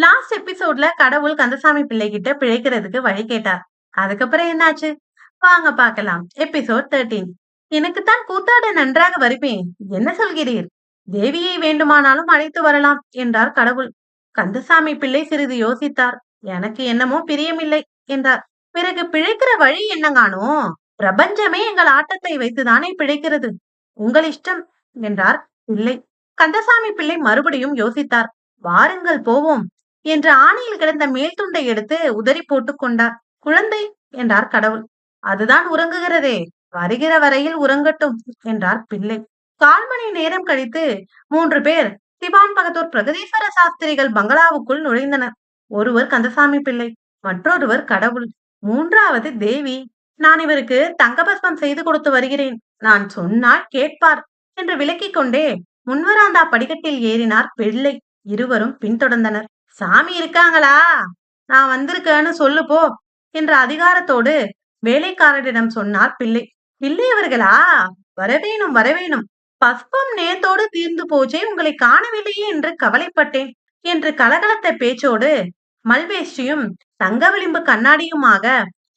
Last எபிசோட்ல கடவுள் கந்தசாமி பிள்ளை கிட்ட பிழைக்கிறதுக்கு வழி கேட்டார். அதுக்கப்புறம் என்னாச்சு? வாங்க பார்க்கலாம். எபிசோட் 13. எனக்குத்தான் கூத்தாட நன்றாக வருவேன். என்ன சொல்கிறீர்? தேவியை வேண்டுமானாலும் அழைத்து வரலாம் என்றார் கடவுள். கந்தசாமி பிள்ளை சிறிது யோசித்தார். எனக்கு என்னமோ பிரியமில்லை என்றார். பிறகு பிழைக்கிற வழி என்னங்கானோ? பிரபஞ்சமே எங்கள் ஆட்டத்தை வைத்துதானே பிழைக்கிறது. உங்கள் இஷ்டம் என்றார் பிள்ளை. கந்தசாமி பிள்ளை மறுபடியும் யோசித்தார். வாருங்கள் போவோம் என்று ஆணியில் கிடந்த மேல் துண்டை எடுத்து உதறி போட்டுக் கொண்டார். குழந்தை என்றார் கடவுள். அதுதான் உறங்குகிறதே, வருகிற வரையில் உறங்கட்டும் என்றார் பிள்ளை. 1/4 மணி நேரம் கழித்து 3 பேர் திவான் பகதூர் பிரகதீஸ்வர சாஸ்திரிகள் பங்களாவுக்குள் நுழைந்தனர். ஒருவர் கந்தசாமி பிள்ளை, மற்றொருவர் கடவுள், மூன்றாவது தேவி. நான் இவருக்கு தங்கபஸ்மம் செய்து கொடுத்து வருகிறேன். நான் சொன்னால் கேட்பார் என்று விளக்கிக் கொண்டே முன்வராந்தா படிக்கட்டில் ஏறினார் பிள்ளை. இருவரும் பின்தொடர்ந்தனர். சாமி இருக்காங்களா? நான் வந்திருக்கேன்னு சொல்லு போ என்ற அதிகாரத்தோடு வேலைக்காரரிடம் சொன்னார் பிள்ளை. பிள்ளை அவர்களா? வரவேணும் வரவேணும். பஸ்பம் நேத்தோடு தீர்ந்து போச்சே, உங்களை காணவில்லையே என்று கவலைப்பட்டேன் என்று கலகலத்த பேச்சோடு மல்வேஷ்டியும் தங்க விளிம்பு கண்ணாடியுமாக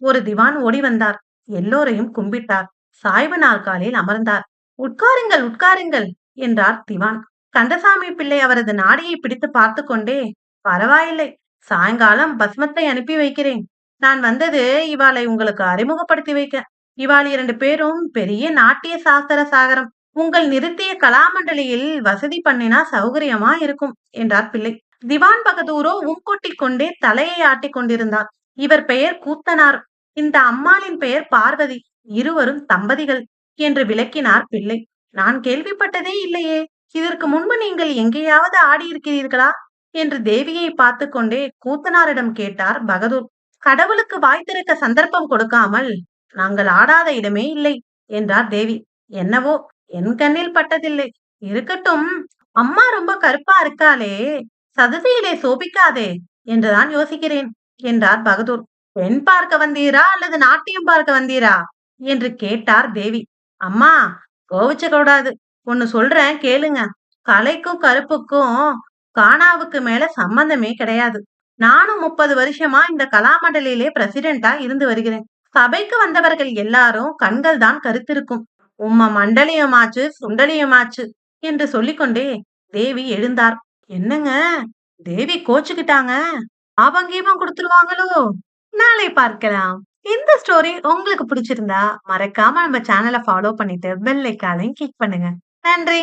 ஒரு திவான் ஓடி வந்தார். எல்லோரையும் கும்பிட்டார். சாய்வு நாற்காலில் அமர்ந்தார். உட்காருங்கள் உட்காருங்கள் என்றார் திவான். கந்தசாமி பிள்ளை அவரது நாடியை பிடித்து பார்த்து கொண்டே, பரவாயில்லை, சாயங்காலம் பஸ்மத்தை அனுப்பி வைக்கிறேன். நான் வந்தது இவாளை உங்களுக்கு அறிமுகப்படுத்தி வைக்க. இவாள் 2 பேரும் பெரிய நாட்டிய சாஸ்திர சாகரம். உங்கள் நிறுத்திய கலாமண்டலியில் வசதி பண்ணினா சௌகரியமா இருக்கும் என்றார் பிள்ளை. திவான் பகதூரோ கொட்டி கொண்டே தலையை ஆட்டிக் கொண்டிருந்தார். இவர் பெயர் கூத்தனார், இந்த அம்மாளின் பெயர் பார்வதி. இருவரும் தம்பதிகள் என்று விளக்கினார் பிள்ளை. நான் கேள்விப்பட்டதே இல்லையே. இதற்கு முன்பு நீங்கள் எங்கேயாவது ஆடியிருக்கிறீர்களா என்று தேவியை பார்த்து கொண்டே கூத்தனாரிடம் கேட்டார் பகதூர். கடவுளுக்கு வாய் திறக்க சந்தர்ப்பம் கொடுக்காமல் நாங்கள் ஆடாத இடமே இல்லை என்றார் தேவி. என்னவோ என் கண்ணில் பட்டதில்லை. இருக்கட்டும், அம்மா ரொம்ப கருப்பா இருக்காளே, சதுதியிலே சோபிக்காதே என்றுதான் யோசிக்கிறேன் என்றார் பகதூர். பெண் பார்க்க வந்தீரா அல்லது நாட்டியம் பார்க்க வந்தீரா என்று கேட்டார் தேவி. அம்மா, கோவிச்ச கூடாது, ஒன்னு சொல்றேன் கேளுங்க. கலைக்கும் கருப்புக்கும் கானாவுக்கு மேல சம்பந்தமே கிடையாது. நானும் 30 வருஷமா இந்த கலாமண்டலிலே பிரசிடென்டா இருந்து வருகிறேன். சபைக்கு வந்தவர்கள் எல்லாரும் கண்கள் தான் கருத்திருக்கும். உம்ம மண்டலியமாச்சு சுண்டலியமாச்சு என்று சொல்லிக்கொண்டே தேவி எழுந்தார். என்னங்க, தேவி கோச்சுக்கிட்டாங்க? ஆபங்கீபம் கொடுத்துருவாங்களோ? நாளை பார்க்கலாம். இந்த ஸ்டோரி உங்களுக்கு பிடிச்சிருந்தா மறக்காம நம்ம சேனலை ஃபாலோ பண்ணிட்டு பெல் ஐகானையும் கிளிக் பண்ணுங்க. நன்றி.